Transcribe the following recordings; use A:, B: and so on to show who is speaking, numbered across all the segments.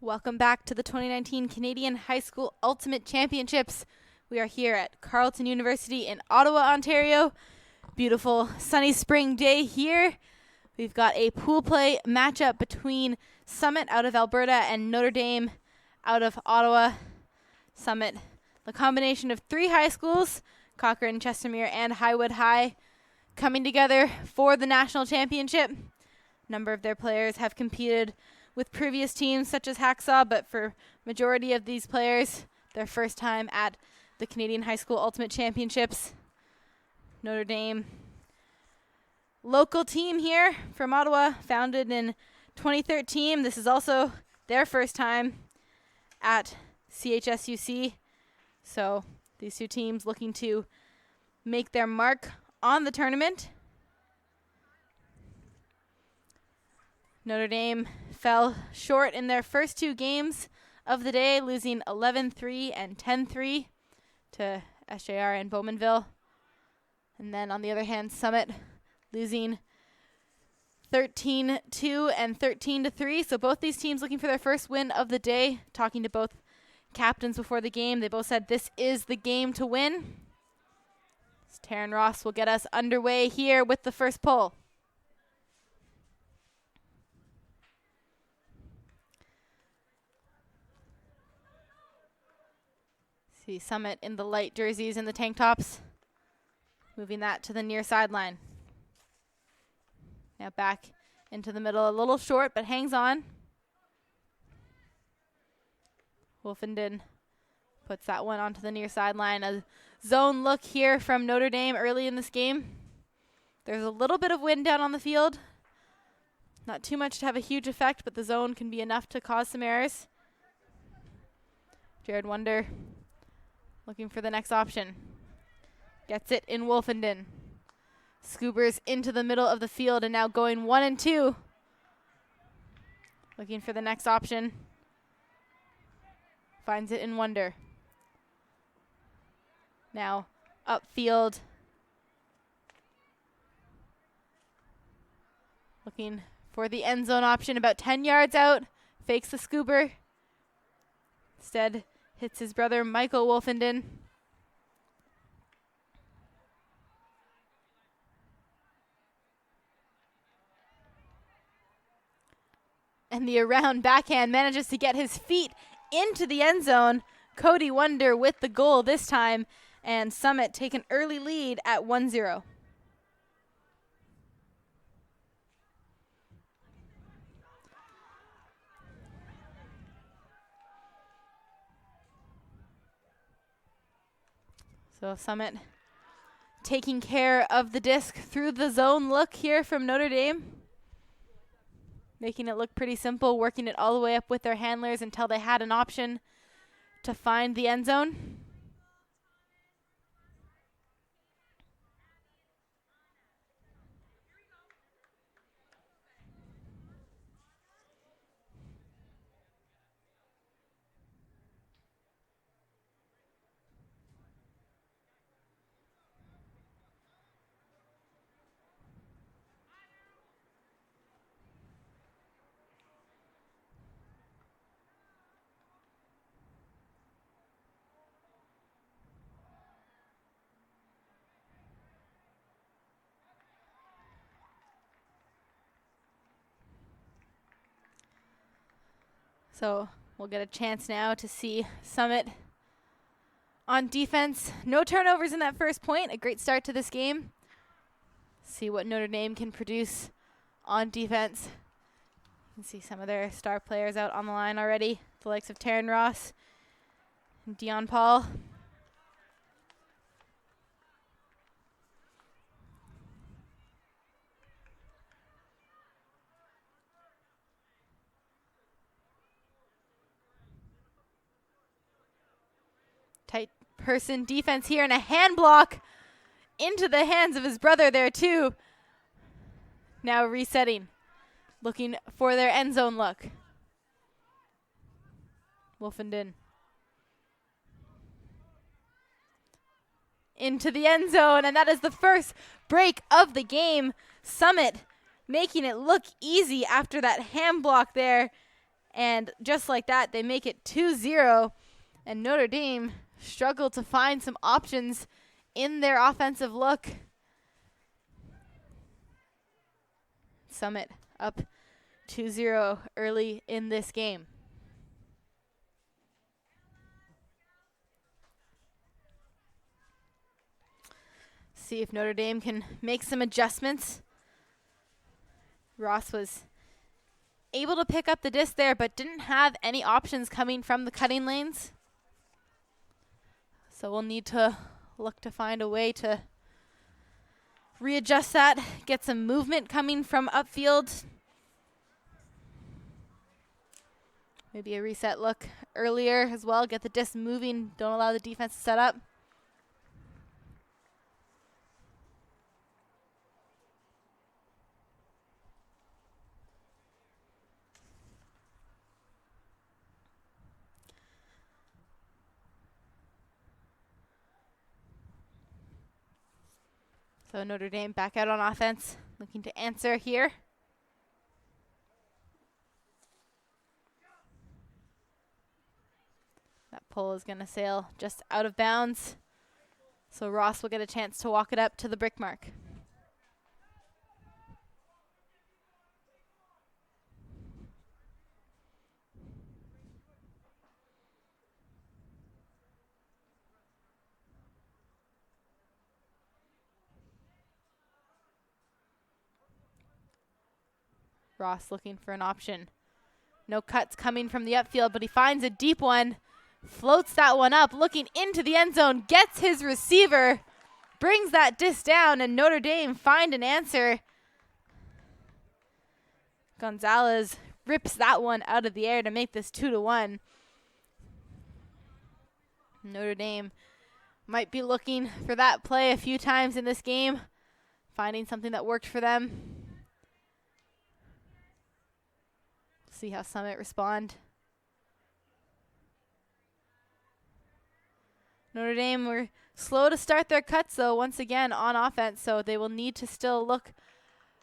A: Welcome back to the 2019 Canadian High School Ultimate Championships. We are here at Carleton University in Ottawa, Ontario. Beautiful sunny spring day here. We've got a pool play matchup between Summit out of Alberta and Notre Dame out of Ottawa. Summit, the combination of three high schools, Cochrane, Chestermere, and Highwood High, coming together for the national championship. A number of their players have competed with previous teams such as Hacksaw, but for majority of these players, their first time at the Canadian High School Ultimate Championships. Notre Dame, local team here from Ottawa, founded in 2013. This is also their first time at CHSUC. So these two teams looking to make their mark on the tournament. Notre Dame fell short in their first two games of the day, losing 11-3 and 10-3 to SJR and Bowmanville. And then on the other hand, Summit losing 13-2 and 13-3. So both these teams looking for their first win of the day. Talking to both captains before the game, they both said this is the game to win. So Taryn Ross will get us underway here with the first poll. See Summit in the light jerseys and the tank tops. Moving that to the near sideline. Now back into the middle, a little short, but hangs on. Wolfenden puts that one onto the near sideline. A zone look here from Notre Dame early in this game. There's a little bit of wind down on the field. Not too much to have a huge effect, but the zone can be enough to cause some errors. Jared Wonder looking for the next option. Gets it in Wolfenden. Scoobers into the middle of the field and now going 1 and 2. Looking for the next option. Finds it in Wonder. Now upfield. Looking for the end zone option about 10 yards out. Fakes the scoober. Instead hits his brother Michael Wolfenden. And the around backhand manages to get his feet into the end zone. Cody Wonder with the goal this time. And Summit take an early lead at 1-0. So Summit taking care of the disc through the zone look here from Notre Dame. Making it look pretty simple, working it all the way up with their handlers until they had an option to find the end zone. So we'll get a chance now to see Summit on defense. No turnovers in that first point. A great start to this game. See what Notre Dame can produce on defense. You can see some of their star players out on the line already. The likes of Taryn Ross and Dion Paul. Tight person defense here and a hand block into the hands of his brother there too. Now resetting, looking for their end zone look. Wolfenden into the end zone, and that is the first break of the game. Summit making it look easy after that hand block there, And just like that, they make it 2-0. And Notre Dame struggled to find some options in their offensive look. Summit up 2-0 early in this game. See if Notre Dame can make some adjustments. Ross was able to pick up the disc there, but didn't have any options coming from the cutting lanes. So we'll need to look to find a way to readjust that, get some movement coming from upfield. Maybe a reset look earlier as well, get the disc moving, don't allow the defense to set up. So Notre Dame back out on offense, looking to answer here. That pull is going to sail just out of bounds. So Ross will get a chance to walk it up to the brick mark. Ross looking for an option. No cuts coming from the upfield, but he finds a deep one. Floats that one up, looking into the end zone, gets his receiver, brings that disc down, and Notre Dame find an answer. Gonzalez rips that one out of the air to make this 2-1. Notre Dame might be looking for that play a few times in this game, finding something that worked for them. See how Summit respond. Notre Dame were slow to start their cuts, though, once again on offense, so they will need to still look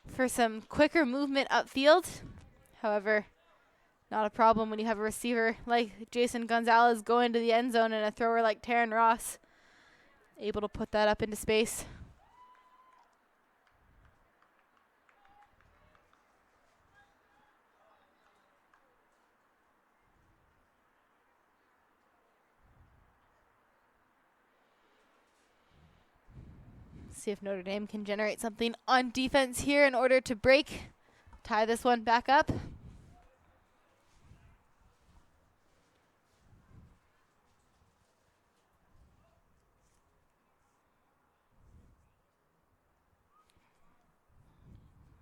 A: for some quicker movement upfield. However, not a problem when you have a receiver like Jason Gonzalez going to the end zone and a thrower like Taryn Ross able to put that up into space. See if Notre Dame can generate something on defense here in order to tie this one back up.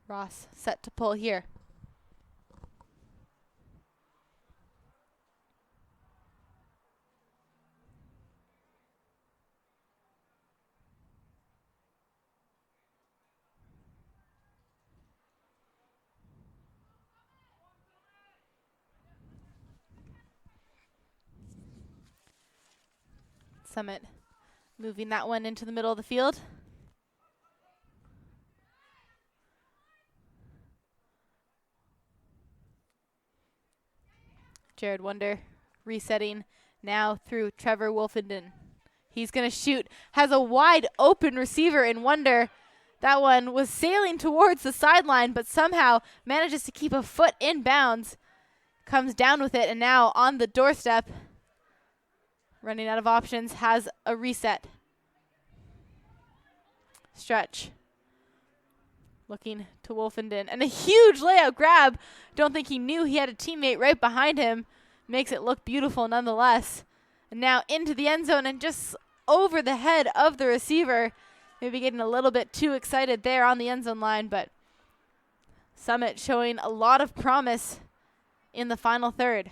A: Ross set to pull here. Summit moving that one into the middle of the field. Jared Wonder resetting now through Trevor Wolfenden. He's going to shoot, has a wide open receiver in Wonder. That one was sailing towards the sideline, but somehow manages to keep a foot in bounds. Comes down with it, and now on the doorstep. Running out of options, has a reset. Stretch. Looking to Wolfenden. And a huge layout grab. Don't think he knew he had a teammate right behind him. Makes it look beautiful nonetheless. And now into the end zone and just over the head of the receiver. Maybe getting a little bit too excited there on the end zone line, but Summit showing a lot of promise in the final third.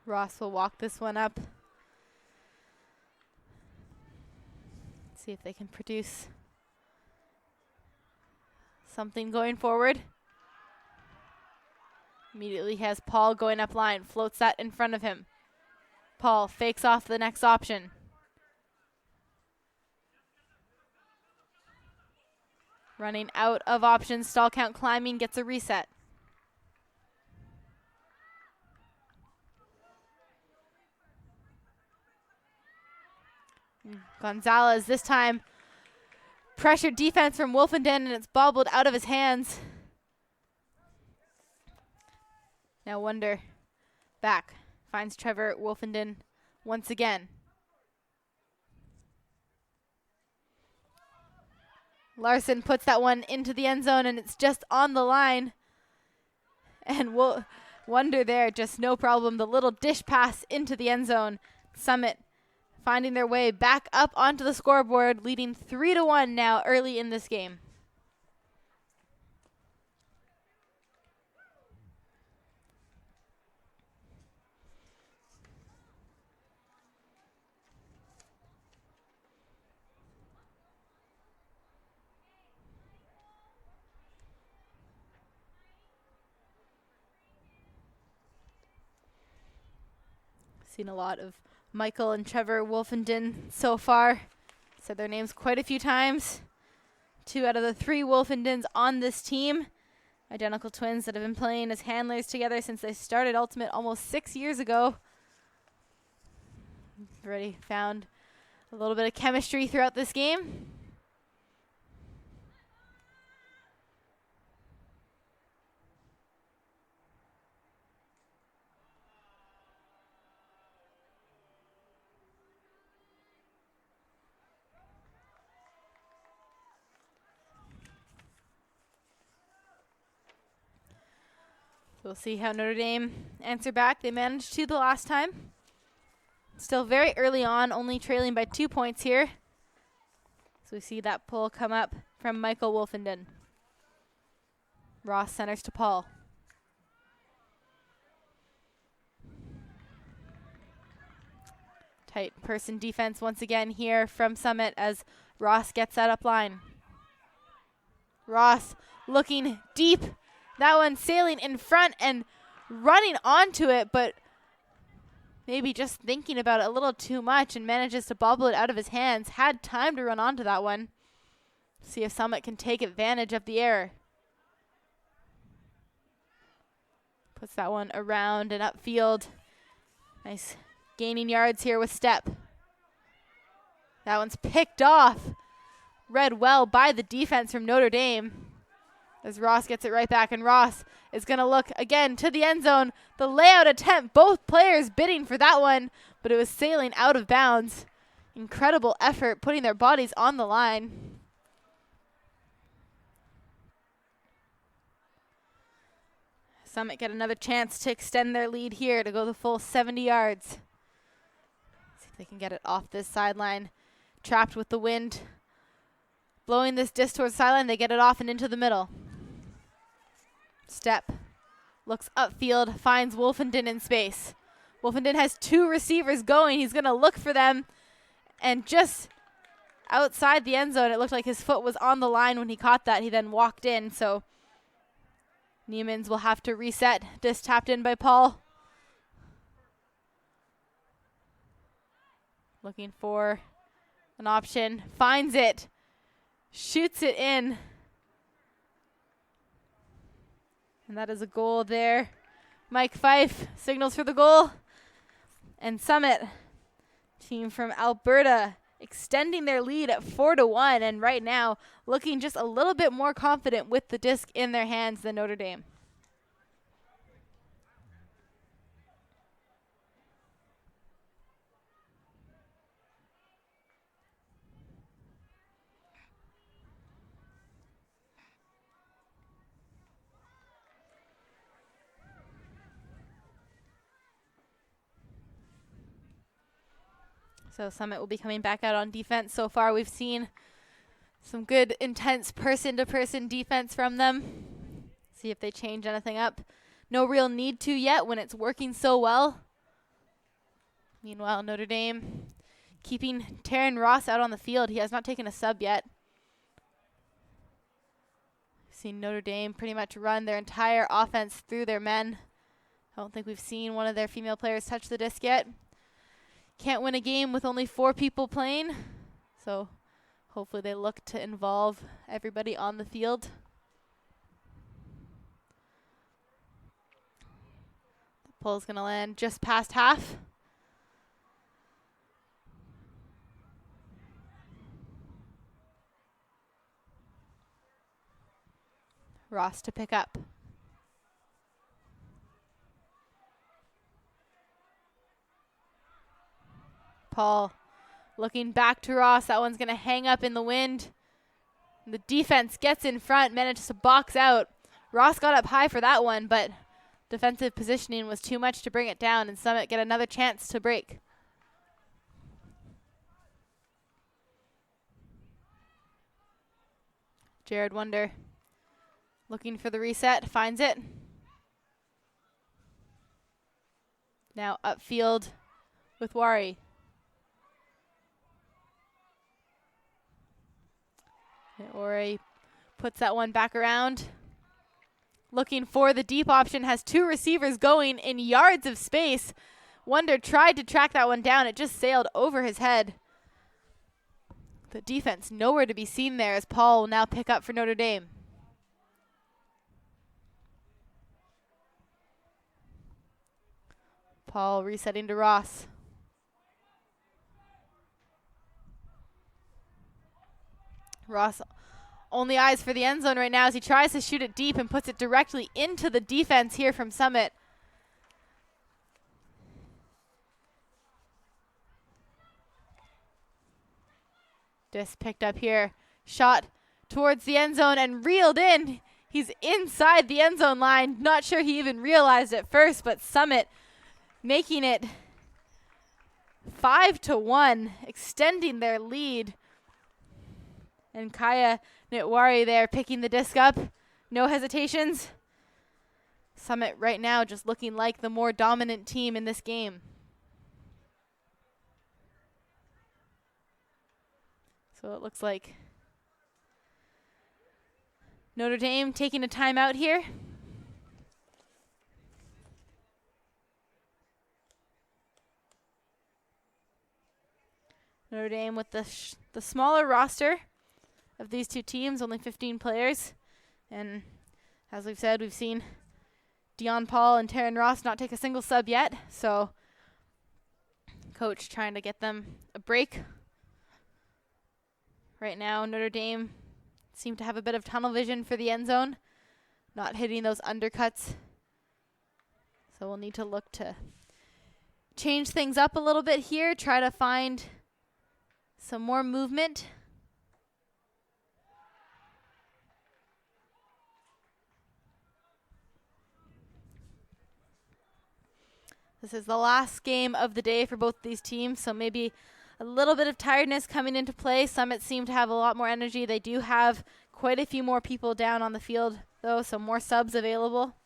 A: Ross will walk this one up. See if they can produce something going forward. Immediately has Paul going up line. Floats that in front of him. Paul fakes off the next option. Running out of options, stall count climbing, gets a reset. Gonzalez this time pressured defense from Wolfenden, and it's bobbled out of his hands. Now Wonder back, finds Trevor Wolfenden once again. Larson puts that one into the end zone, and it's just on the line. And Wonder there, just no problem. The little dish pass into the end zone. Summit finding their way back up onto the scoreboard, leading 3-1 now early in this game. Seen a lot of Michael and Trevor Wolfenden so far. Said their names quite a few times. 2 out of the 3 Wolfendens on this team. Identical twins that have been playing as handlers together since they started Ultimate almost 6 years ago. Already found a little bit of chemistry throughout this game. We'll see how Notre Dame answer back. They managed to the last time. Still very early on, only trailing by 2 points here. So we see that pull come up from Michael Wolfenden. Ross centers to Paul. Tight person defense once again here from Summit as Ross gets that up line. Ross looking deep. That one sailing in front and running onto it, but maybe just thinking about it a little too much and manages to bobble it out of his hands. Had time to run onto that one. See if Summit can take advantage of the error. Puts that one around and upfield. Nice gaining yards here with step. That one's picked off. Read well by the defense from Notre Dame. As Ross gets it right back, and Ross is going to look again to the end zone. The layout attempt, both players bidding for that one, but it was sailing out of bounds. Incredible effort, putting their bodies on the line. Summit get another chance to extend their lead here to go the full 70 yards. See if they can get it off this sideline. Trapped with the wind. Blowing this disc towards the sideline, they get it off and into the middle. Step, looks upfield, finds Wolfenden in space. Wolfenden has 2 receivers going. He's going to look for them. And just outside the end zone, it looked like his foot was on the line when he caught that. He then walked in, so Neiman's will have to reset. Disc tapped in by Paul. Looking for an option, finds it, shoots it in. And that is a goal there. Mike Fife signals for the goal. And Summit, team from Alberta, extending their lead at 4-1. And right now, looking just a little bit more confident with the disc in their hands than Notre Dame. So Summit will be coming back out on defense. So far we've seen some good, intense person-to-person defense from them. See if they change anything up. No real need to yet when it's working so well. Meanwhile, Notre Dame keeping Taryn Ross out on the field. He has not taken a sub yet. We've seen Notre Dame pretty much run their entire offense through their men. I don't think we've seen one of their female players touch the disc yet. can't win a game with only 4 people playing. So hopefully they look to involve everybody on the field. The pull's going to land just past half. Ross to pick up. Paul looking back to Ross. That one's going to hang up in the wind. The defense gets in front, manages to box out. Ross got up high for that one, but defensive positioning was too much to bring it down, and Summit get another chance to break. Jared Wonder looking for the reset, finds it. Now upfield with Wari. Wari puts that one back around. Looking for the deep option, has 2 receivers going in yards of space. Wonder tried to track that one down. It just sailed over his head. The defense nowhere to be seen there as Paul will now pick up for Notre Dame. Paul resetting to Ross. Ross only eyes for the end zone right now as he tries to shoot it deep and puts it directly into the defense here from Summit. Just picked up here. Shot towards the end zone and reeled in. He's inside the end zone line. Not sure he even realized it first, but Summit making it 5-1, extending their lead. And Kaya Nitwari there picking the disc up. No hesitations. Summit right now just looking like the more dominant team in this game. So it looks like Notre Dame taking a timeout here. Notre Dame with the smaller roster of these two teams, only 15 players. And as we've said, we've seen Dion Paul and Taryn Ross not take a single sub yet. So coach trying to get them a break. Right now, Notre Dame seem to have a bit of tunnel vision for the end zone, not hitting those undercuts. So we'll need to look to change things up a little bit here, try to find some more movement. This is the last game of the day for both these teams, so maybe a little bit of tiredness coming into play. Summit seem to have a lot more energy. They do have quite a few more people down on the field, though, so more subs available.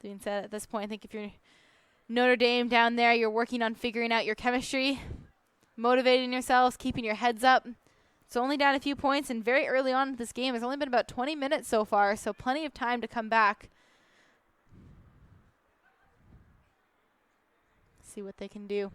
A: Being said, at this point, I think if you're Notre Dame down there, you're working on figuring out your chemistry, motivating yourselves, keeping your heads up. It's only down a few points, and very early on in this game, it's only been about 20 minutes so far, so plenty of time to come back. See what they can do.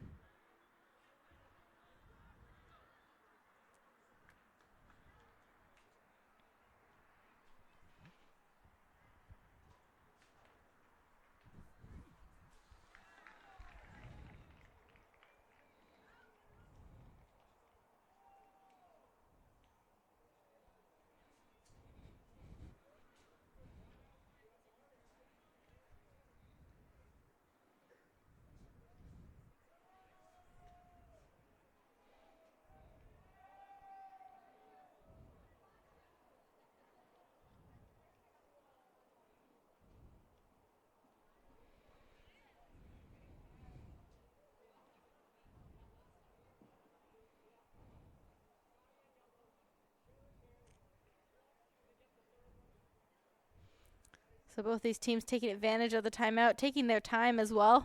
A: So both these teams taking advantage of the timeout, taking their time as well.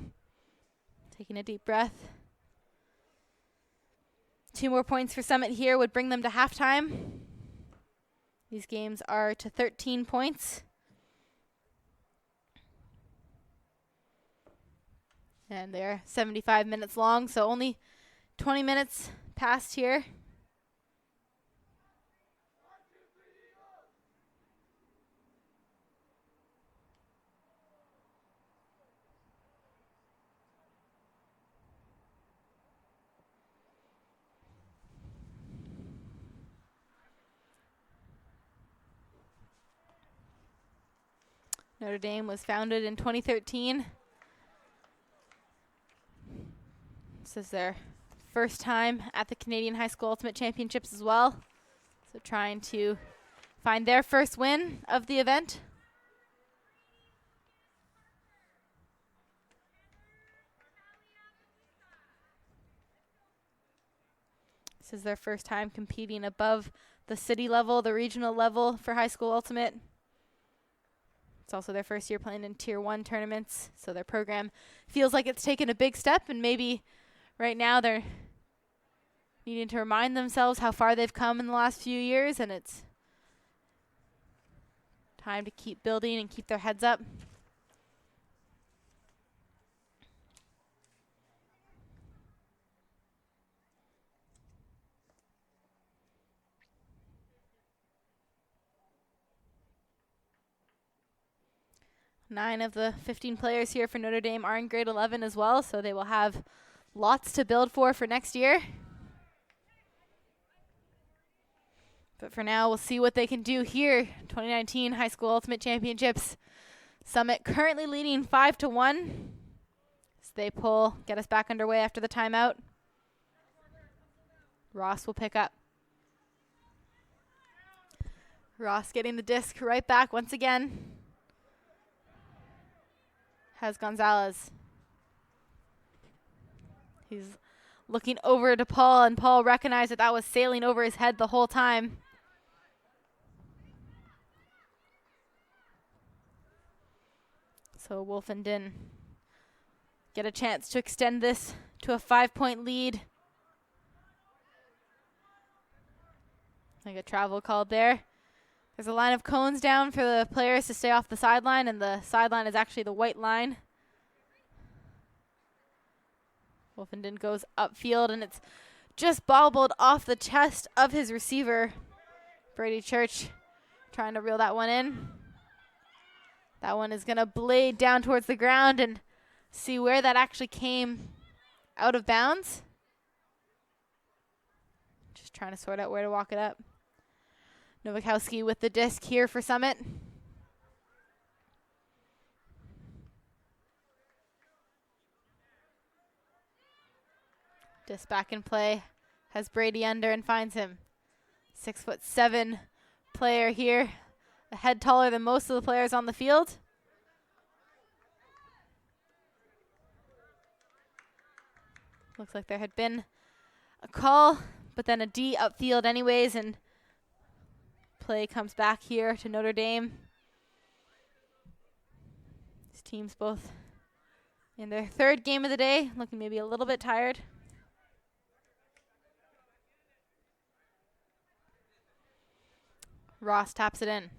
A: Taking a deep breath. 2 more points for Summit here would bring them to halftime. These games are to 13 points. And they're 75 minutes long, so only 20 minutes passed here. Notre Dame was founded in 2013. This is their first time at the Canadian High School Ultimate Championships as well. So trying to find their first win of the event. This is their first time competing above the city level, the regional level for high school ultimate. It's also their first year playing in Tier 1 tournaments, so their program feels like it's taken a big step, and maybe right now they're needing to remind themselves how far they've come in the last few years, and it's time to keep building and keep their heads up. Nine of the 15 players here for Notre Dame are in grade 11 as well, so they will have lots to build for next year. But for now, we'll see what they can do here. 2019 High School Ultimate Championships. Summit currently leading 5-1. So they get us back underway after the timeout. Ross will pick up. Ross getting the disc right back once again. Has Gonzalez. He's looking over to Paul, and Paul recognized that was sailing over his head the whole time. So Wolfenden get a chance to extend this to a 5-point lead. Like a travel called there. There's a line of cones down for the players to stay off the sideline, and the sideline is actually the white line. Wolfenden goes upfield, and it's just bobbled off the chest of his receiver. Brady Church trying to reel that one in. That one is going to blade down towards the ground and see where that actually came out of bounds. Just trying to sort out where to walk it up. Nowakowski with the disc here for Summit. Disc back in play. Has Brady under and finds him. 6'7" player here. A head taller than most of the players on the field. Looks like there had been a call, but then a D upfield anyways, and play comes back here to Notre Dame. These teams both in their third game of the day, looking maybe a little bit tired. Ross taps it in.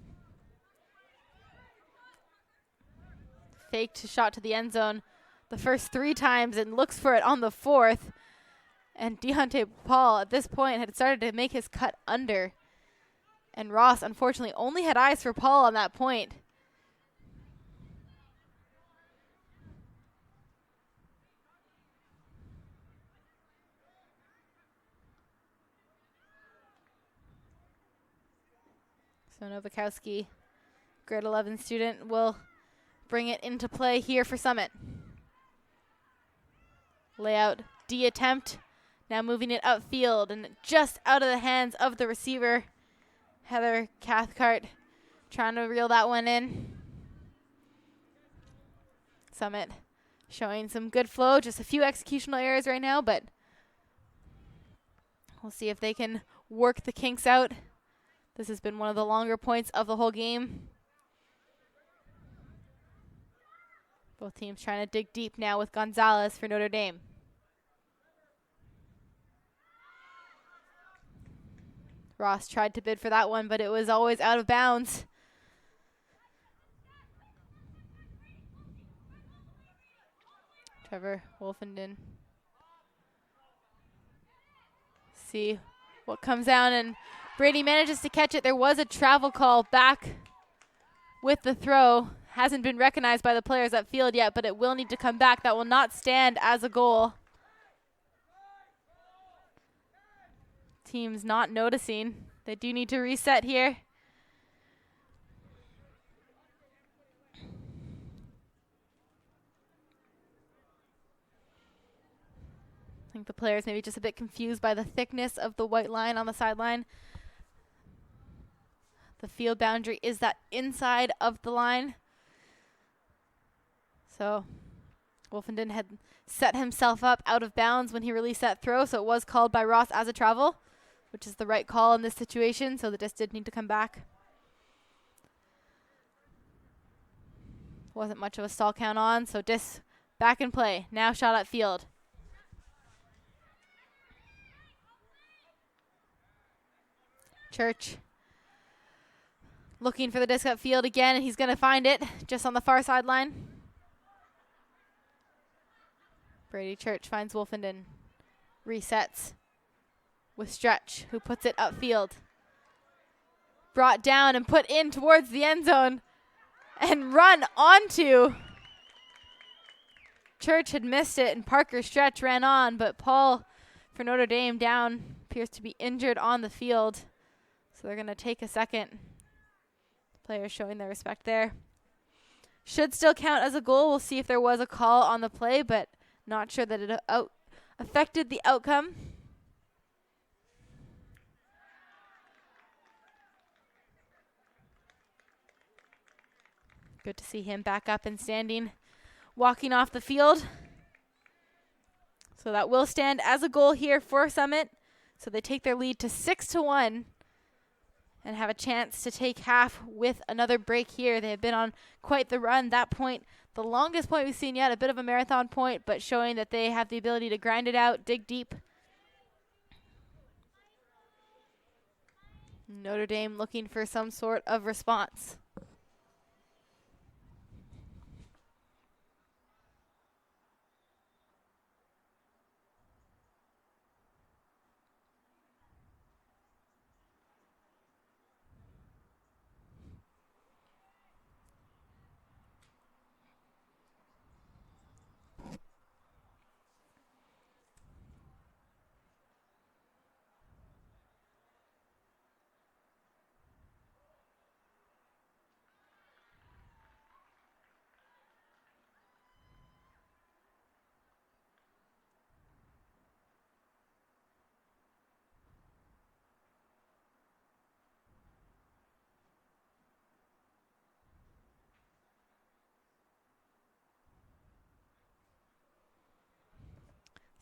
A: Faked shot to the end zone the first 3 times and looks for it on the 4th. And Deontay Paul at this point had started to make his cut under. And Ross, unfortunately, only had eyes for Paul on that point. So Nowakowski, grade 11 student, will bring it into play here for Summit. Layout D attempt. Now moving it upfield and just out of the hands of the receiver. Heather Cathcart trying to reel that one in. Summit showing some good flow. Just a few executional errors right now, but we'll see if they can work the kinks out. This has been one of the longer points of the whole game. Both teams trying to dig deep now with Gonzalez for Notre Dame. Ross tried to bid for that one, but it was always out of bounds. Trevor Wolfenden. See what comes down, and Brady manages to catch it. There was a travel call back with the throw. Hasn't been recognized by the players upfield yet, but it will need to come back. That will not stand as a goal. Team's not noticing. They do need to reset here. I think the players maybe just a bit confused by the thickness of the white line on the sideline. The field boundary is that inside of the line. So Wolfenden had set himself up out of bounds when he released that throw, so it was called by Ross as a travel, which is the right call in this situation, so the disc did need to come back. Wasn't much of a stall count on, so disc back in play. Now shot at field. Church looking for the disc upfield again, and he's going to find it just on the far sideline. Brady Church finds Wolfenden. Resets with Stretch, who puts it upfield. Brought down and put in towards the end zone and run onto. Church had missed it, and Parker Stretch ran on, but Paul for Notre Dame down appears to be injured on the field. So they're going to take a second. Players showing their respect there. Should still count as a goal. We'll see if there was a call on the play, but not sure that it affected the outcome. Good to see him back up and standing, walking off the field. So that will stand as a goal here for Summit. So they take their lead to 6-1. And have a chance to take half with another break here. They have been on quite the run. That point, the longest point we've seen yet, a bit of a marathon point, but showing that they have the ability to grind it out, dig deep. Notre Dame looking for some sort of response.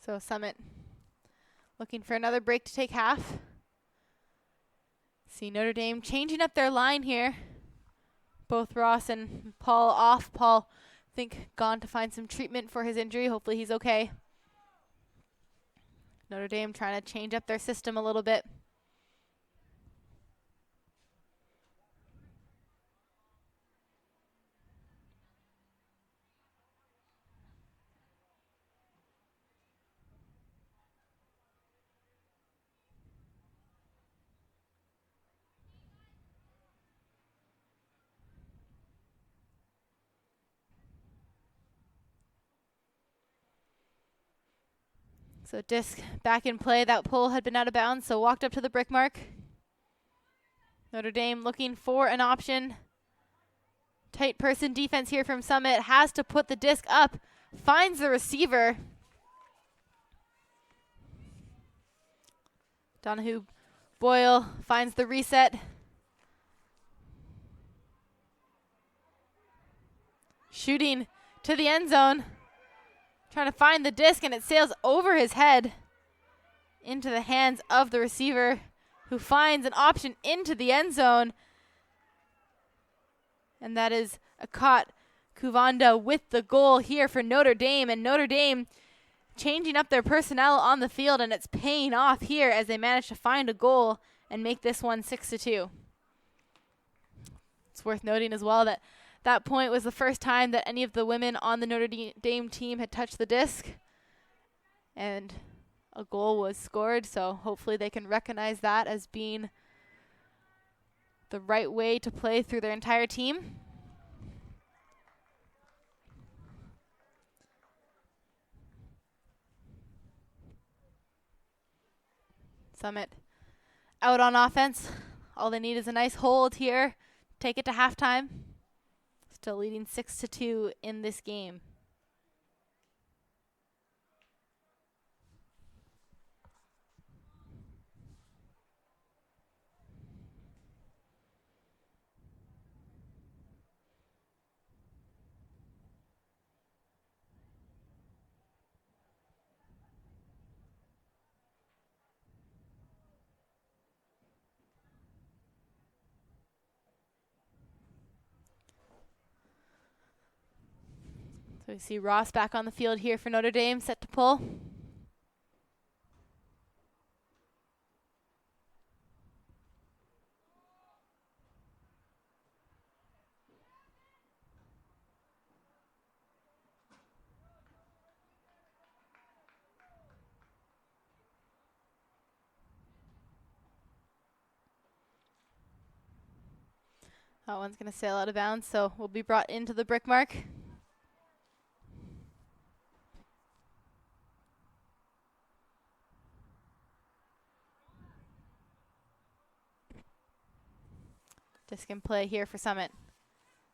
A: So Summit looking for another break to take half. See Notre Dame changing up their line here. Both Ross and Paul off. Paul, I think, gone to find some treatment for his injury. Hopefully he's okay. Notre Dame trying to change up their system a little bit. So disc back in play. That pull had been out of bounds, so walked up to the brick mark. Notre Dame looking for an option. Tight person defense here from Summit. Has to put the disc up. Finds the receiver. Donahue Boyle finds the reset. Shooting to the end zone. Trying to find the disc, and it sails over his head into the hands of the receiver, who finds an option into the end zone. And that is Akat Kuvanda with the goal here for Notre Dame. And Notre Dame changing up their personnel on the field, and it's paying off here as they manage to find a goal and make this one 6-2. It's worth noting as well that That point was the first time that any of the women on the Notre Dame team had touched the disc. And a goal was scored, so hopefully they can recognize that as being the right way to play through their entire team. Summit out on offense. All they need is a nice hold here. Take it to halftime. Still leading 6-2 in this game. So we see Ross back on the field here for Notre Dame, set to pull. That one's going to sail out of bounds, so will be brought into the brick mark. Disc in play here for Summit.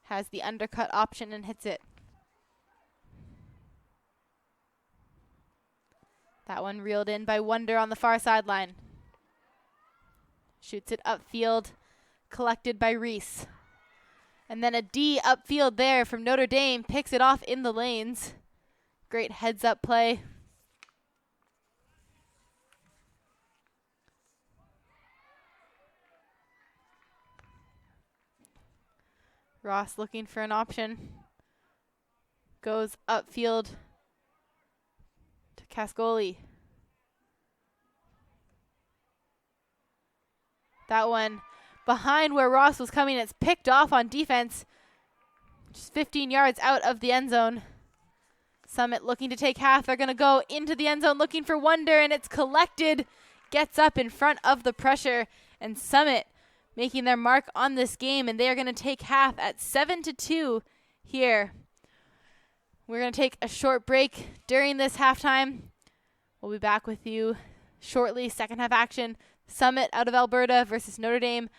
A: Has the undercut option and hits it. That one reeled in by Wonder on the far sideline. Shoots it upfield, collected by Reese. And then a D upfield there from Notre Dame, picks it off in the lanes. Great heads-up play. Ross looking for an option. Goes upfield to Cascoli. That one behind where Ross was coming. It's picked off on defense. Just 15 yards out of the end zone. Summit looking to take half. They're going to go into the end zone looking for Wonder, and it's collected. Gets up in front of the pressure, and Summit making their mark on this game, and they are going to take half at 7-2 here. We're going to take a short break during this halftime. We'll be back with you shortly. Second half action. Summit out of Alberta versus Notre Dame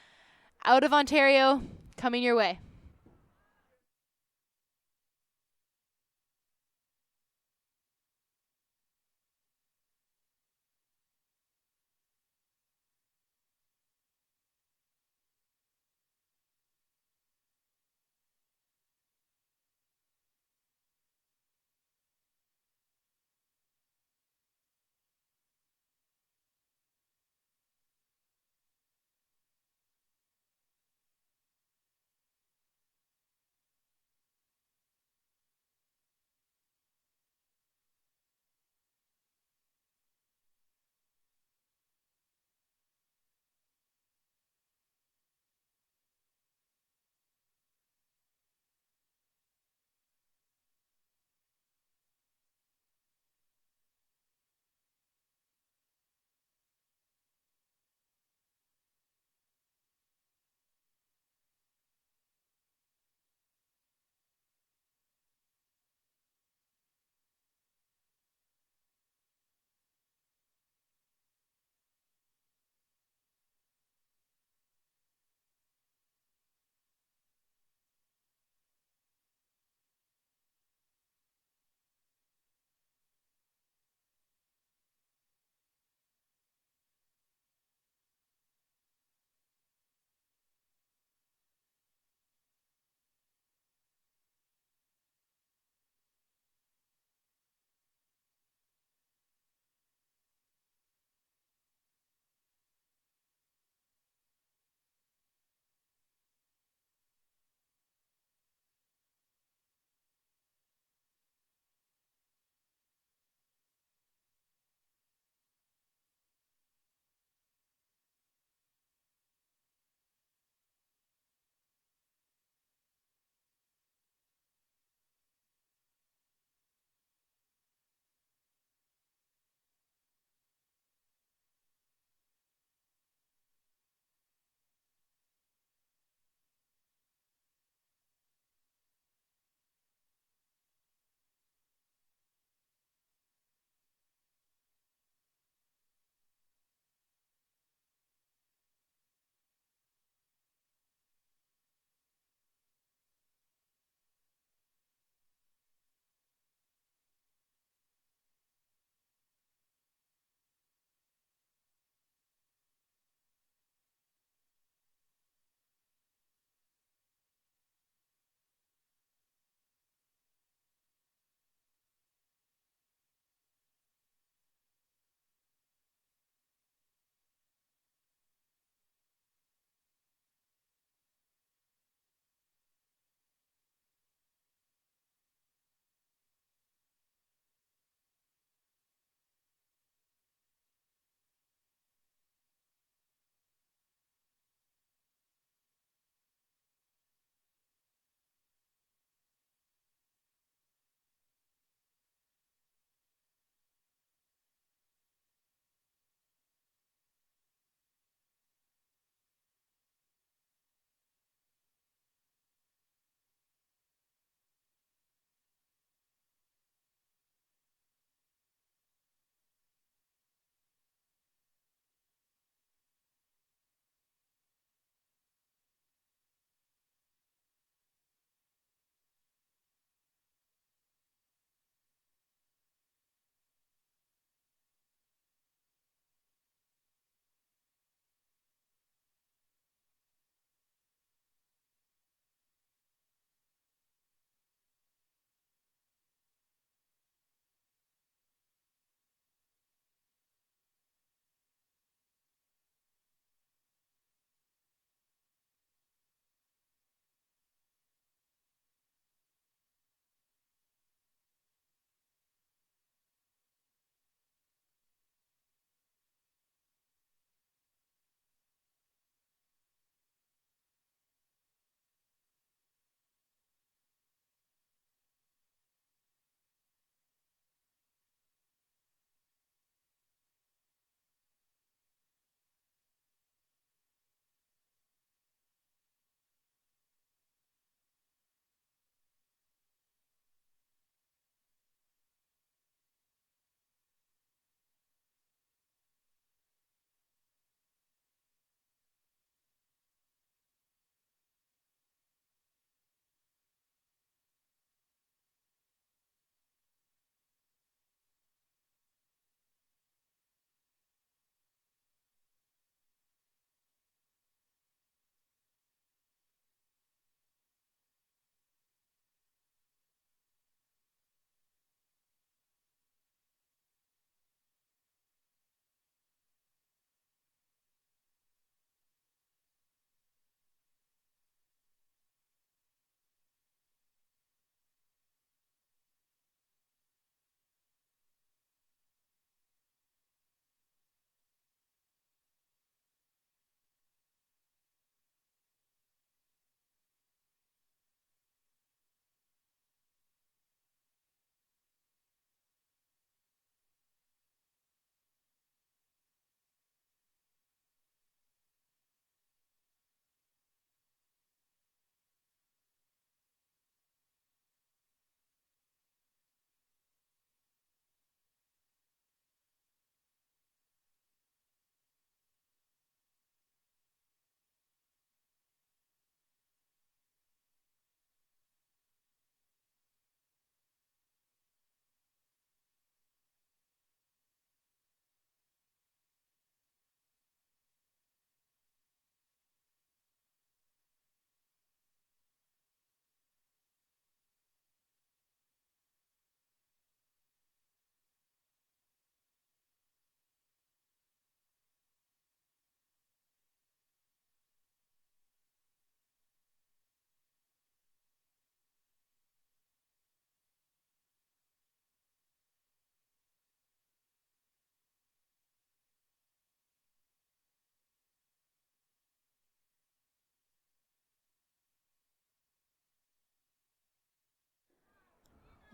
A: out of Ontario, coming your way.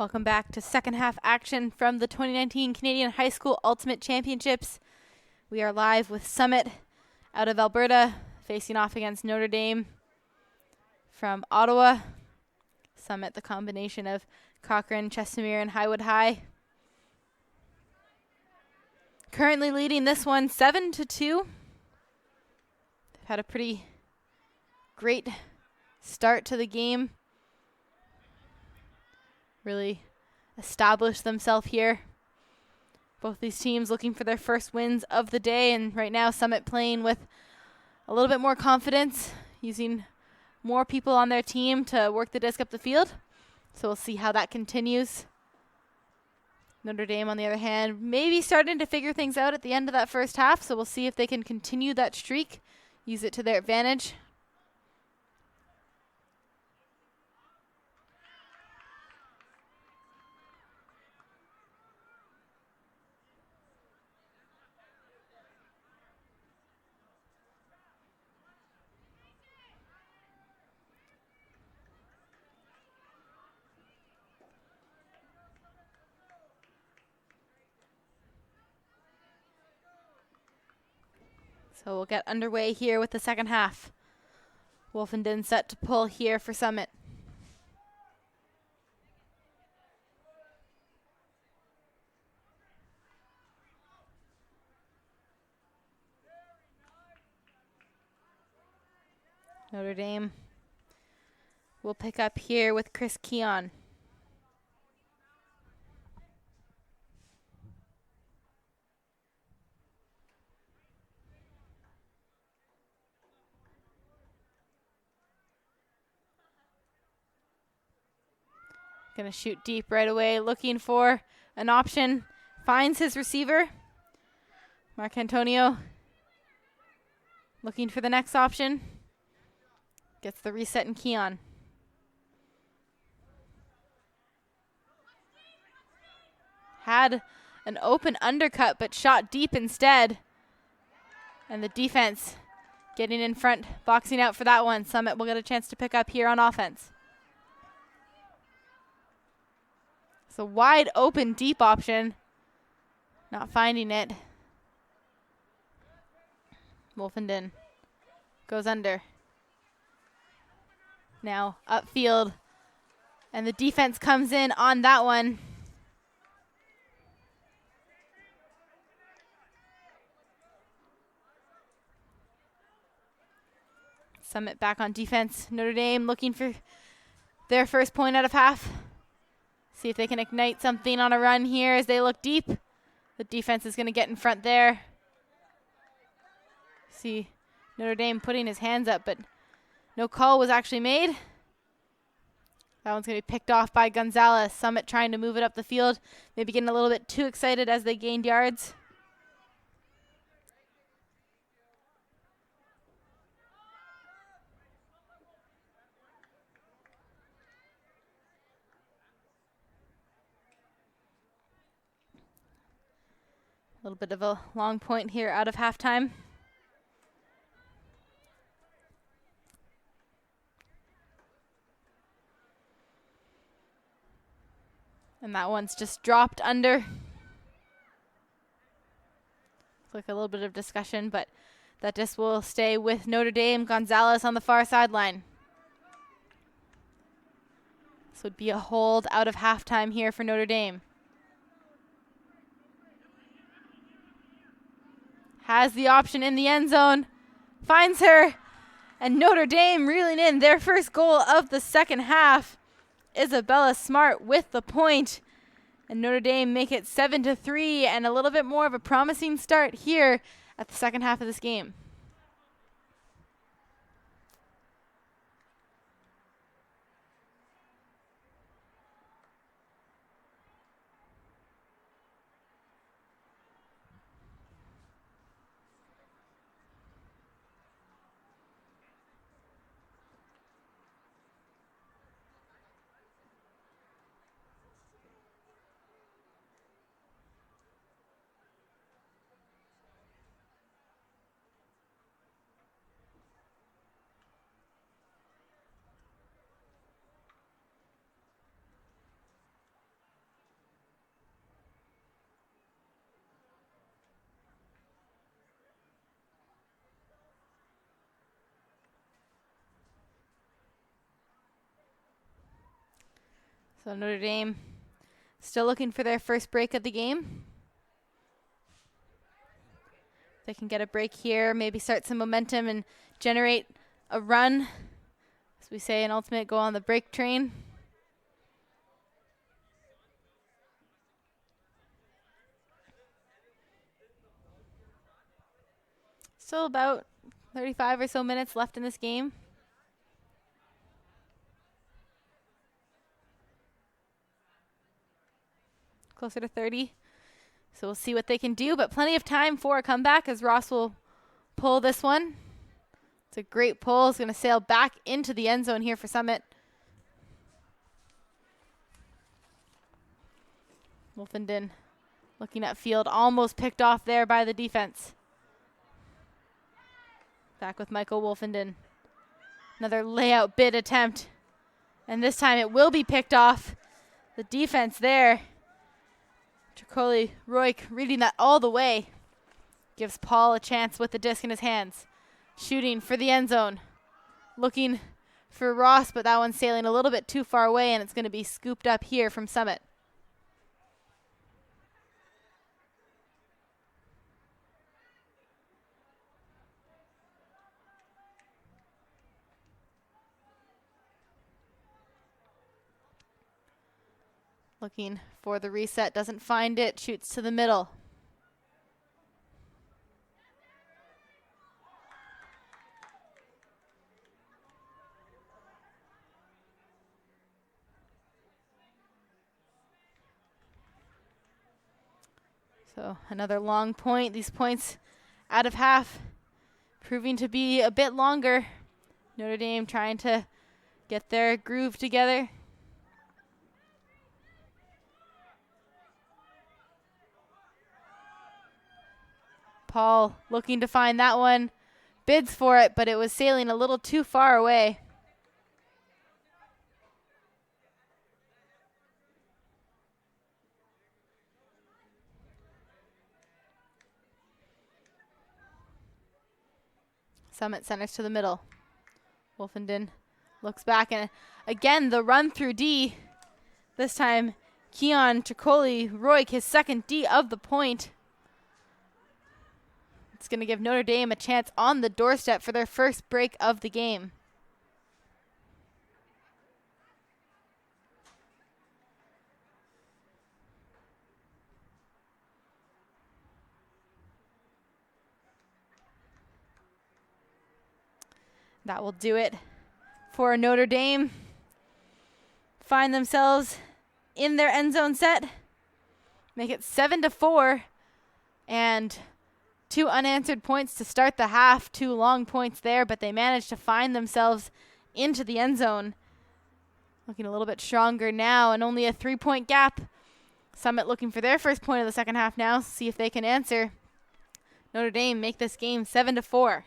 A: Welcome back to second half action from the 2019 Canadian High School Ultimate Championships. We are live with Summit out of Alberta, facing off against Notre Dame from Ottawa. Summit, the combination of Cochrane, Chestermere, and Highwood High. Currently leading this one 7-2. They've had a pretty great start to the game. Really established themselves here. Both these teams looking for their first wins of the day, and right now Summit playing with a little bit more confidence, using more people on their team to work the disc up the field. So we'll see how that continues. Notre Dame, on the other hand, maybe starting to figure things out at the end of that first half, so we'll see if they can continue that streak, use it to their advantage. So we'll get underway here with the second half. Wolfenden set to pull here for Summit. Notre Dame will pick up here with Chris Keon. Gonna shoot deep right away, looking for an option. Finds his receiver. Mark Antonio looking for the next option. Gets the reset in Keon. Had an open undercut, but shot deep instead. And the defense getting in front, boxing out for that one. Summit will get a chance to pick up here on offense. It's a wide open deep option. Not finding it. Wolfenden goes under. Now upfield. And the defense comes in on that one. Summit back on defense. Notre Dame looking for their first point out of half. See if they can ignite something on a run here as they look deep. The defense is going to get in front there. See Notre Dame putting his hands up, but no call was actually made. That one's going to be picked off by Gonzalez. Summit trying to move it up the field. Maybe getting a little bit too excited as they gained yards. A little bit of a long point here out of halftime. And that one's just dropped under. Looks like a little bit of discussion, but that just will stay with Notre Dame. Gonzalez on the far sideline. This would be a hold out of halftime here for Notre Dame. Has the option in the end zone. Finds her. And Notre Dame reeling in their first goal of the second half. Isabella Smart with the point. And Notre Dame make it 7-3 and a little bit more of a promising start here at the second half of this game. So Notre Dame still looking for their first break of the game. They can get a break here, maybe start some momentum and generate a run. As we say in Ultimate, go on the break train. Still about 35 or so minutes left in this game. Closer to 30. So we'll see what they can do, but plenty of time for a comeback as Ross will pull this one. It's a great pull. It's going to sail back into the end zone here for Summit. Wolfenden looking at field, almost picked off there by the defense. Back with Michael Wolfenden. Another layout bid attempt. And this time it will be picked off. The defense there. Tricoli Roik reading that all the way. Gives Paul a chance with the disc in his hands. Shooting for the end zone. Looking for Ross, but that one's sailing a little bit too far away, and it's going to be scooped up here from Summit. Looking for the reset, doesn't find it, shoots to the middle. So another long point. These points out of half proving to be a bit longer. Notre Dame trying to get their groove together. Paul looking to find that one. Bids for it, but it was sailing a little too far away. Summit centers to the middle. Wolfenden looks back, and again the run through D. This time Keon Tricoli Roik, his second D of the point. It's going to give Notre Dame a chance on the doorstep for their first break of the game. That will do it for Notre Dame. Find themselves in their end zone set. Make it 7-4. And 2 unanswered points to start the half. 2 long points there, but they managed to find themselves into the end zone. Looking a little bit stronger now, and only a 3-point gap. Summit looking for their first point of the second half now. See if they can answer. Notre Dame make this game 7-4.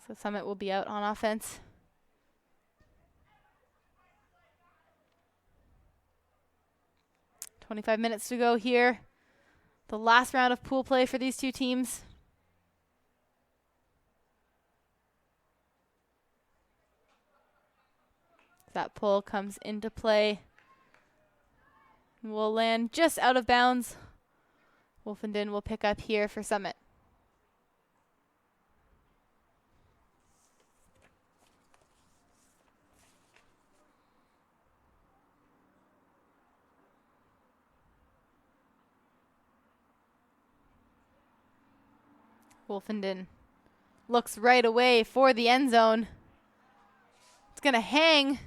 A: So Summit will be out on offense. .25 minutes to go here. The last round of pool play for these two teams. That pull comes into play. Will land just out of bounds. Wolfenden will pick up here for Summit. Wolfenden looks right away for the end zone. It's going to hang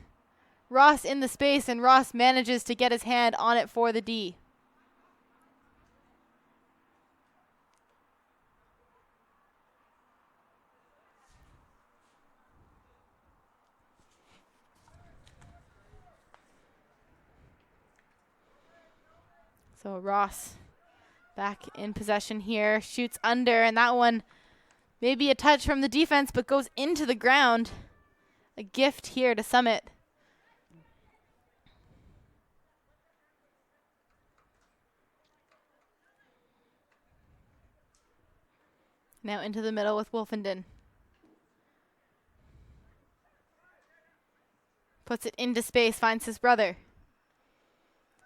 A: Ross in the space, and Ross manages to get his hand on it for the D. So Ross back in possession here, shoots under, and that one maybe a touch from the defense, but goes into the ground. A gift here to Summit. Now into the middle with Wolfenden. Puts it into space, finds his brother.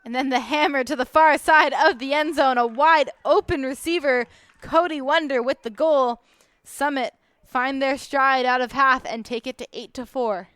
A: And then the hammer to the far side of the end zone. A wide open receiver, Cody Wonder with the goal. Summit find their stride out of half and take it to 8-4.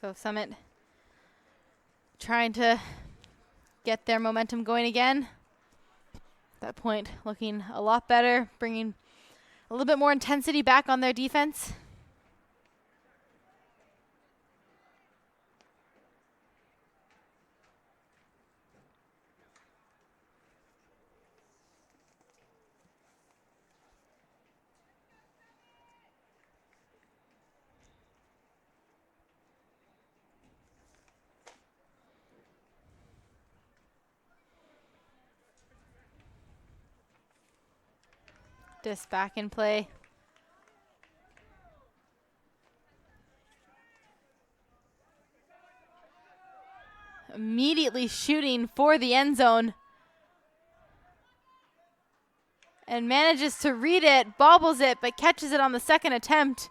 A: So Summit trying to get their momentum going again. At that point, looking a lot better, bringing a little bit more intensity back on their defense. This back in play. Immediately shooting for the end zone. And manages to read it, bobbles it, but catches it on the second attempt.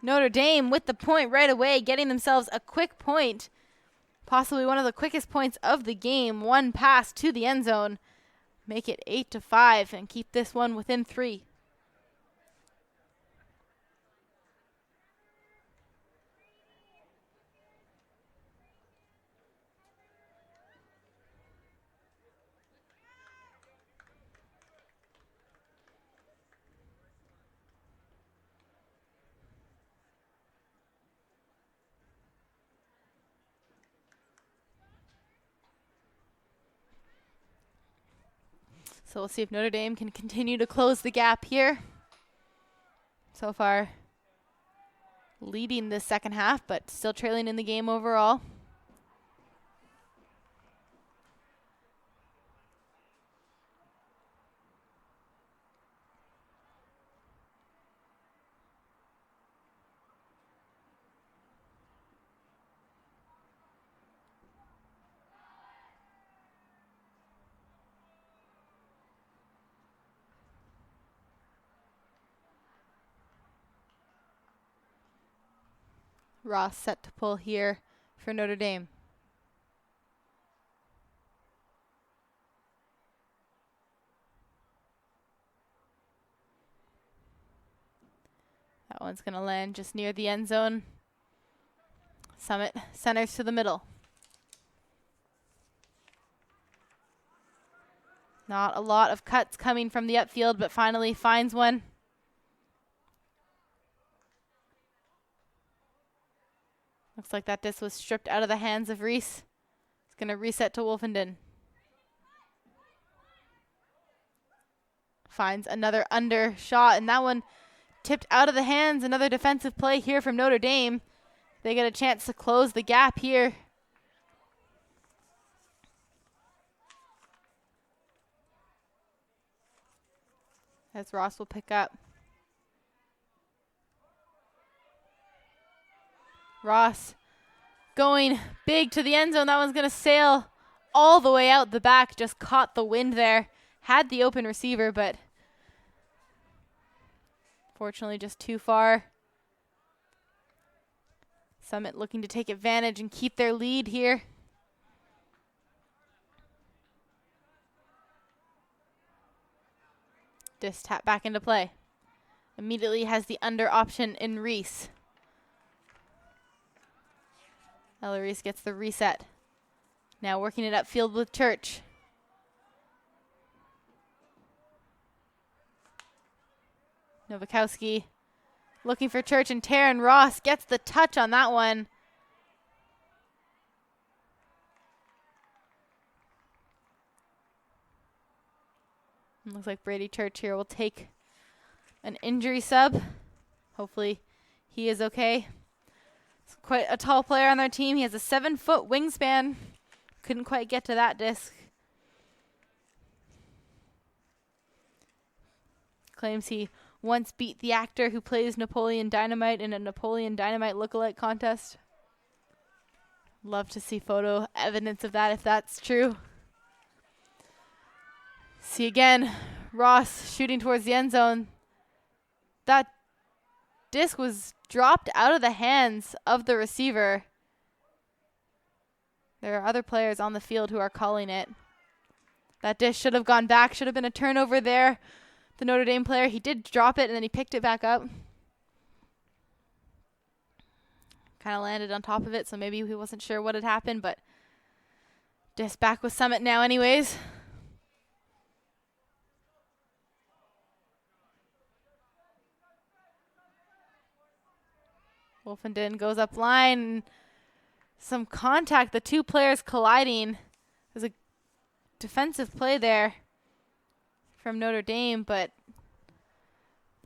A: Notre Dame with the point right away, getting themselves a quick point. Possibly one of the quickest points of the game. One pass to the end zone. Make it 8-5 and keep this one within 3. So we'll see if Notre Dame can continue to close the gap here. So far, leading the second half, but still trailing in the game overall. Ross set to pull here for Notre Dame. That one's going to land just near the end zone. Summit centers to the middle. Not a lot of cuts coming from the upfield, but finally finds one. Looks like that disc was stripped out of the hands of Reese. It's going to reset to Wolfenden. Finds another under shot, and that one tipped out of the hands. Another defensive play here from Notre Dame. They get a chance to close the gap here. As Ross will pick up. Ross going big to the end zone. That one's going to sail all the way out the back. Just caught the wind there. Had the open receiver, but fortunately just too far. Summit looking to take advantage and keep their lead here. Just tap back into play. Immediately has the under option in Reese. Eloise gets the reset. Now working it upfield with Church. Nowakowski looking for Church, and Taryn Ross gets the touch on that one. It looks like Brady Church here will take an injury sub. Hopefully he is okay. It's quite a tall player on their team. He has a 7-foot wingspan. Couldn't quite get to that disc. Claims he once beat the actor who plays Napoleon Dynamite in a Napoleon Dynamite lookalike contest. Love to see photo evidence of that if that's true. See again, Ross shooting towards the end zone. That disc was dropped out of the hands of the receiver. There are other players on the field who are calling it. That disc should have gone back, should have been a turnover there. The Notre Dame player, he did drop it and then he picked it back up. Kind of landed on top of it, so maybe he wasn't sure what had happened, but disc back with Summit now anyways. Wolfenden goes up line. Some contact, the two players colliding. There's a defensive play there from Notre Dame, but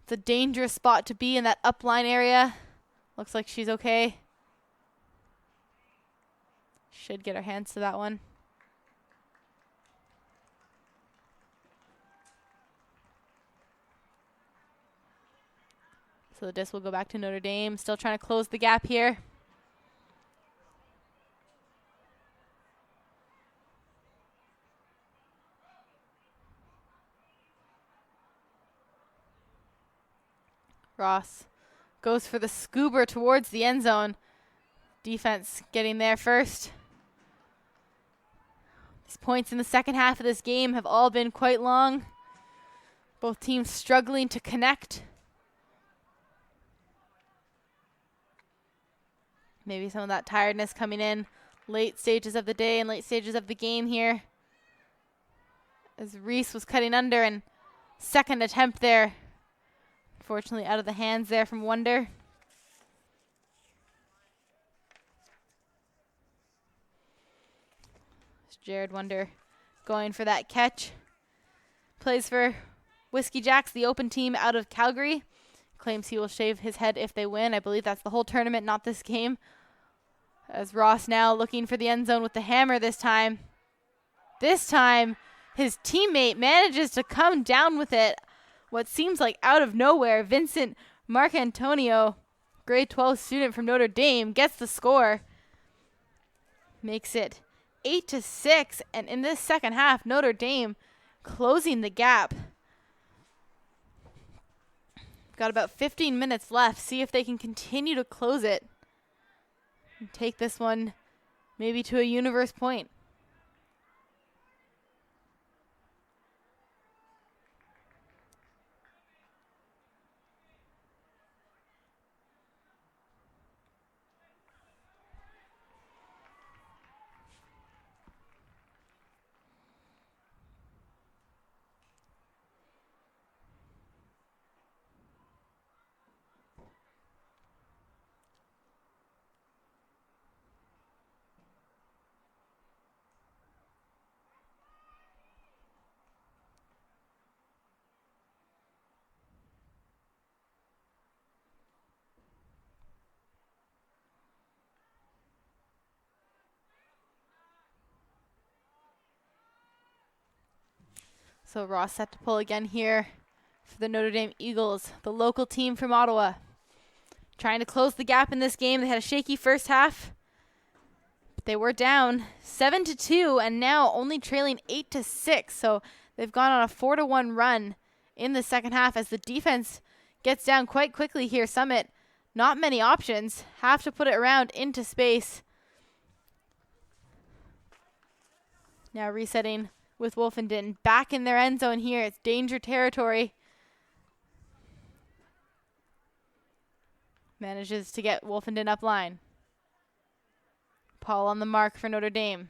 A: it's a dangerous spot to be in that upline area. Looks like she's okay. Should get her hands to that one. So the disc will go back to Notre Dame. Still trying to close the gap here. Ross goes for the scuba towards the end zone. Defense getting there first. These points in the second half of this game have all been quite long. Both teams struggling to connect. Maybe some of that tiredness coming in late stages of the day and late stages of the game here. As Reese was cutting under, and second attempt there. Unfortunately out of the hands there from Wonder. It's Jared Wonder going for that catch. Plays for Whiskey Jacks, the open team out of Calgary. Claims he will shave his head if they win. I believe that's the whole tournament, not this game. As Ross now looking for the end zone with the hammer this time. This time, his teammate manages to come down with it. What seems like out of nowhere, Vincent Marcantonio, grade 12 student from Notre Dame, gets the score. Makes it 8-6, and in this second half, Notre Dame closing the gap. Got about 15 minutes left. See if they can continue to close it and take this one maybe to a universe point. So Ross set to pull again here for the Notre Dame Eagles, the local team from Ottawa. Trying to close the gap in this game. They had a shaky first half, but they were down 7-2 and now only trailing 8-6. So they've gone on a 4-1 run in the second half as the defense gets down quite quickly here. Summit, not many options. Have to put it around into space. Now resetting with Wolfenden back in their end zone here. It's danger territory. Manages to get Wolfenden up line. Paul on the mark for Notre Dame.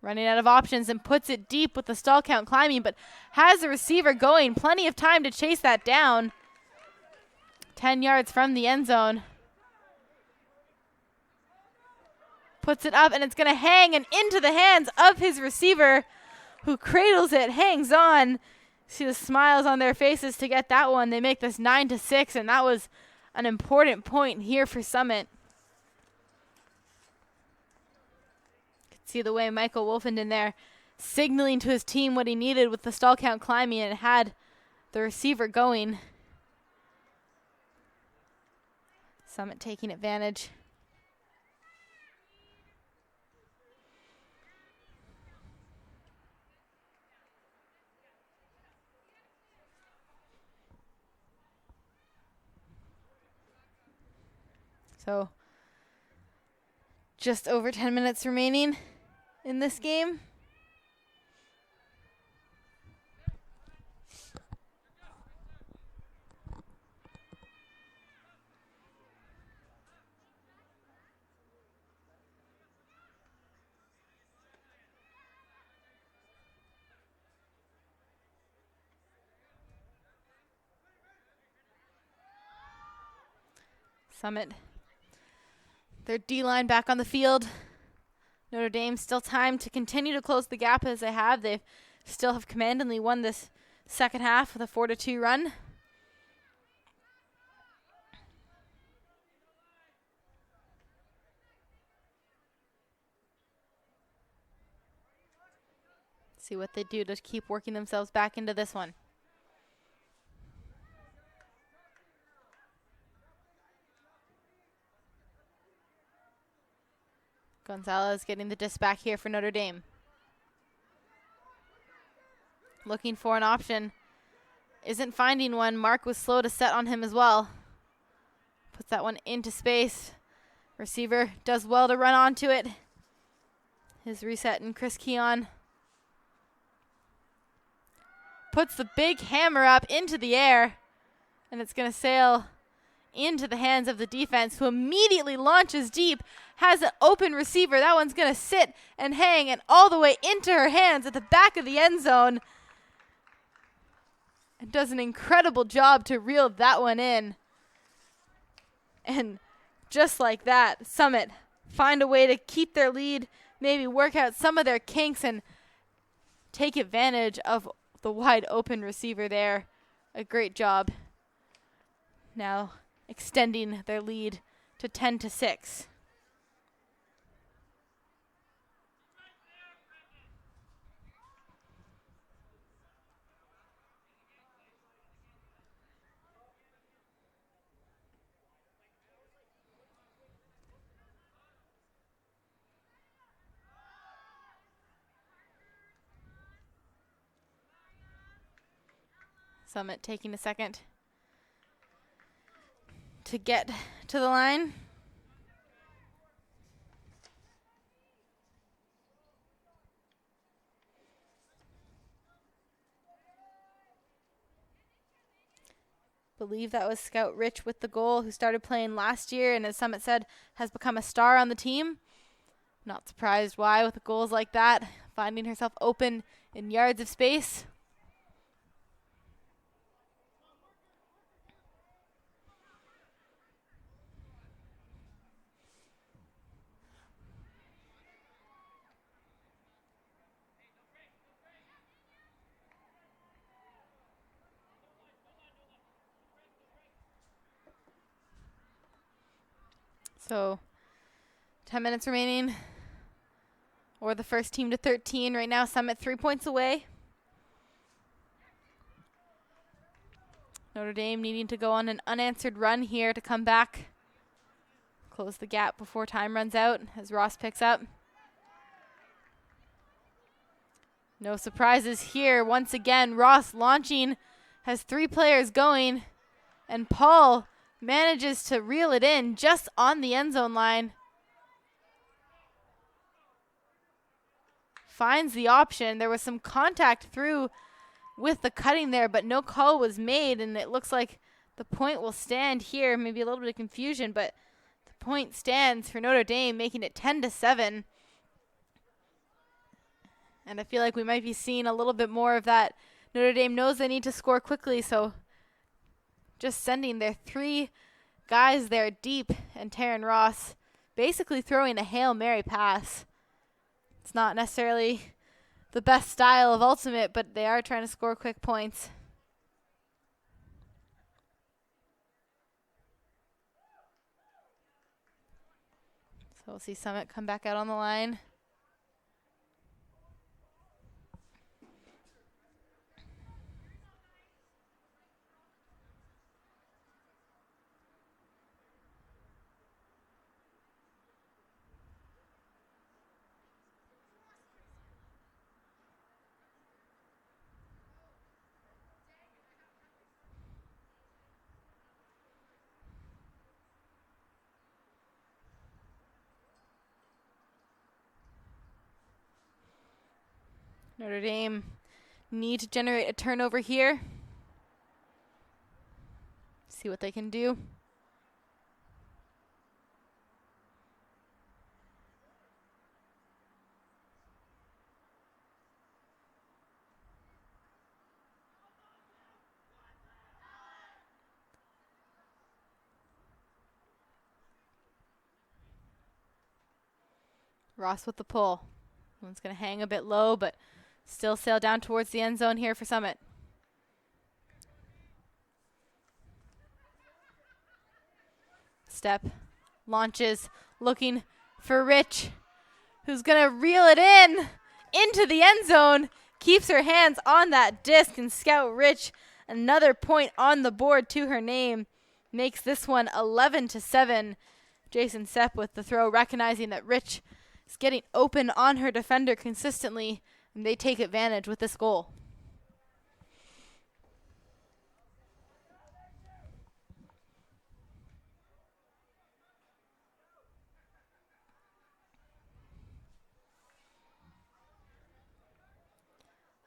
A: Running out of options and puts it deep with the stall count climbing, but has the receiver going. Plenty of time to chase that down. 10 yards from the end zone. Puts it up, and it's going to hang and into the hands of his receiver, who cradles it, hangs on. See the smiles on their faces to get that one. They make this 9-6, and that was an important point here for Summit. See the way Michael Wolfenden there signaling to his team what he needed with the stall count climbing, and had the receiver going. Summit taking advantage. So just over 10 minutes remaining in this game. Summit, their D-line back on the field. Notre Dame still time to continue to close the gap as they have. They still have commandingly won this second half with a 4-2 run. See what they do to keep working themselves back into this one. Gonzalez getting the disc back here for Notre Dame. Looking for an option. Isn't finding one. Mark was slow to set on him as well. Puts that one into space. Receiver does well to run onto it. His reset and Chris Keon puts the big hammer up into the air, and it's going to sail into the hands of the defense, who immediately launches deep, has an open receiver. That one's going to sit and hang and all the way into her hands at the back of the end zone, and does an incredible job to reel that one in. And just like that, Summit find a way to keep their lead, maybe work out some of their kinks, and take advantage of the wide open receiver there. A great job. Now extending their lead to 10-6. Summit taking a second to get to the line. Believe that was Scout Rich with the goal, who started playing last year and, as Summit said, has become a star on the team. Not surprised why, with goals like that, finding herself open in yards of space. So 10 minutes remaining, or the first team to 13. Right now, Summit 3 points away. Notre Dame needing to go on an unanswered run here to come back, close the gap before time runs out as Ross picks up. No surprises here. Once again, Ross launching, has 3 players going, and Paul manages to reel it in just on the end zone line. Finds the option. There was some contact through with the cutting there, but no call was made, and it looks like the point will stand here. Maybe a little bit of confusion, but the point stands for Notre Dame, making it 10-7. And I feel like we might be seeing a little bit more of that. Notre Dame knows they need to score quickly, so just sending their 3 guys there deep, and Taryn Ross basically throwing a Hail Mary pass. It's not necessarily the best style of ultimate, but they are trying to score quick points. So we'll see Summit come back out on the line. Notre Dame need to generate a turnover here. See what they can do. Ross with the pull. One's going to hang a bit low, but still sail down towards the end zone here for Summit. Step, launches, looking for Rich, who's going to reel it in into the end zone. Keeps her hands on that disc, and Scout Rich, another point on the board to her name, makes this one 11-7. Jason Sepp with the throw, recognizing that Rich is getting open on her defender consistently, and they take advantage with this goal.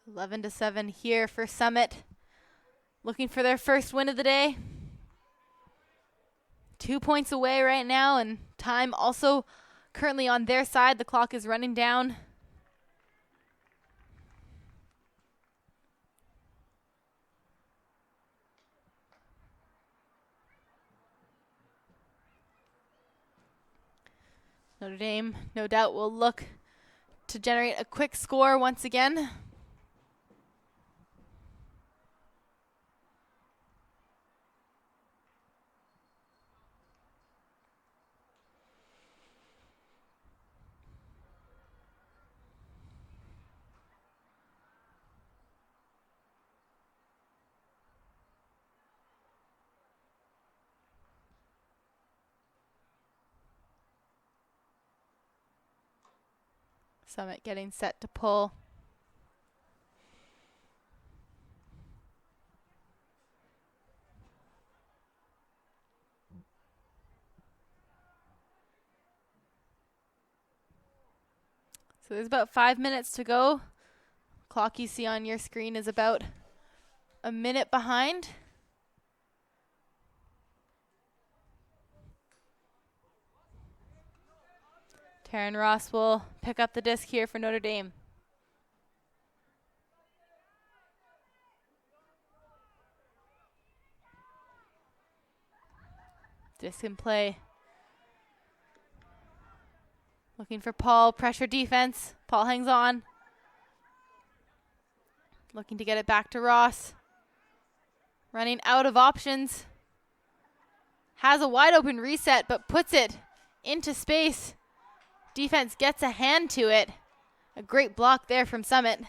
A: Eleven to 7 here for Summit, looking for their first win of the day. 2 points away right now, and time also currently on their side. The clock is running down. Notre Dame, no doubt, will look to generate a quick score once again. Summit getting set to pull. So there's about 5 minutes to go. Clock you see on your screen is about a minute behind. Taryn Ross will pick up the disc here for Notre Dame. Disc in play. Looking for Paul, pressure defense. Paul hangs on. Looking to get it back to Ross. Running out of options. Has a wide open reset, but puts it into space. Defense gets a hand to it. A great block there from Summit.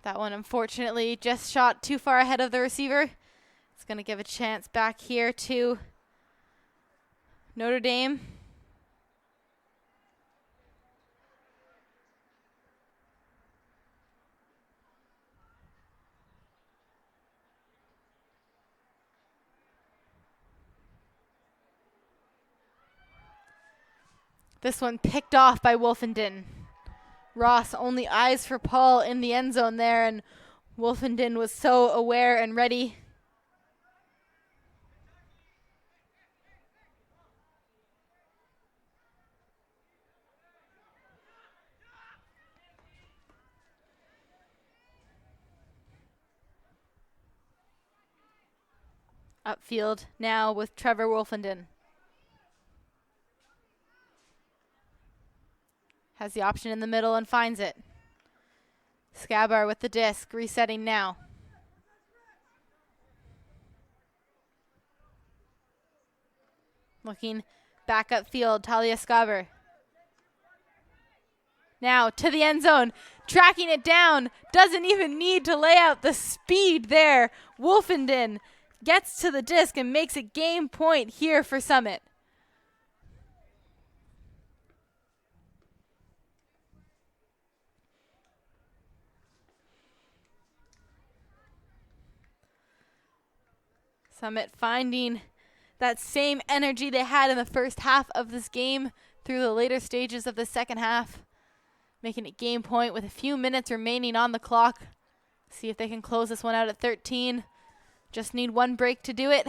A: That one, unfortunately, just shot too far ahead of the receiver. It's going to give a chance back here to Notre Dame. This one picked off by Wolfenden. Ross only eyes for Paul in the end zone there, and Wolfenden was so aware and ready. Upfield now with Trevor Wolfenden. Has the option in the middle and finds it. Skabar with the disc, resetting now. Looking back upfield, Talia Skabar. Now to the end zone, tracking it down. Doesn't even need to lay out the speed there. Wolfenden gets to the disc and makes a game point here for Summit. Summit finding that same energy they had in the first half of this game through the later stages of the second half. Making it game point with a few minutes remaining on the clock. See if they can close this one out at 13. Just need one break to do it.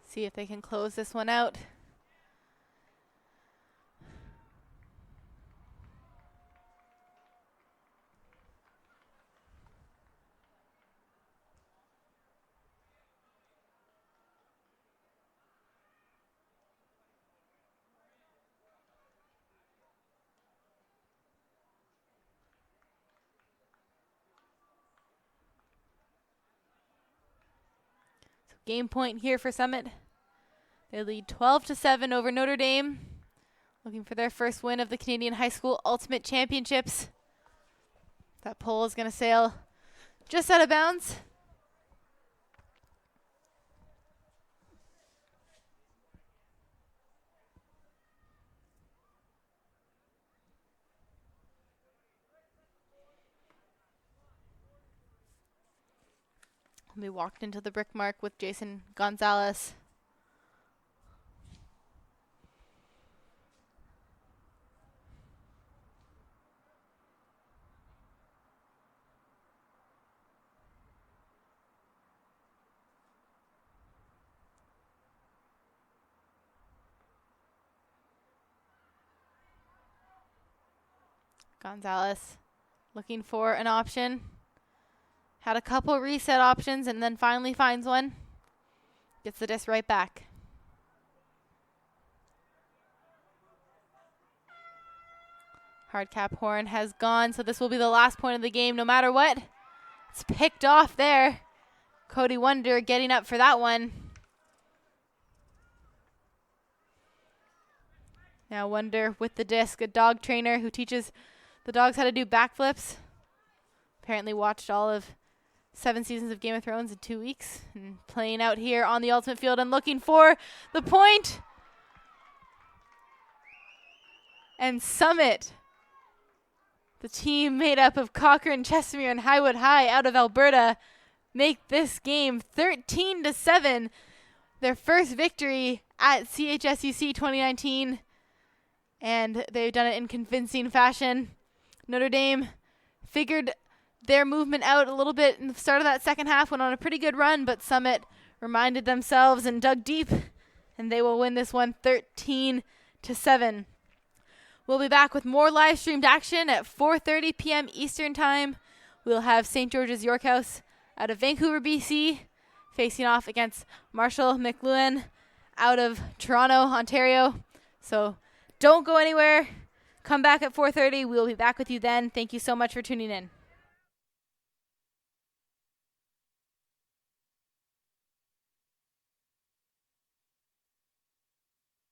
A: See if they can close this one out. So game point here for Summit. They lead 12-7 over Notre Dame, looking for their first win of the Canadian High School Ultimate Championships. That pole is going to sail just out of bounds. We walked into the brick mark with Jason Gonzalez. Gonzalez looking for an option. Had a couple reset options and then finally finds one. Gets the disc right back. Hard cap horn has gone, so this will be the last point of the game no matter what. It's picked off there. Cody Wonder getting up for that one. Now Wonder with the disc, a dog trainer who teaches the dogs how to do backflips. Apparently watched all of 7 seasons of Game of Thrones in 2 weeks. And playing out here on the Ultimate Field and looking for the point. And Summit, the team made up of Cochrane, Chestermere, and Highwood High out of Alberta, make this game 13-7. Their first victory at CHSUC 2019. And they've done it in convincing fashion. Notre Dame figured their movement out a little bit in the start of that second half, went on a pretty good run, but Summit reminded themselves and dug deep, and they will win this one 13-7. We'll be back with more live streamed action at 4:30 p.m. Eastern Time. We'll have St. George's York House out of Vancouver, BC, facing off against Marshall McLuhan out of Toronto, Ontario. So don't go anywhere. Come back at 4:30. We'll be back with you then. Thank you so much for tuning in.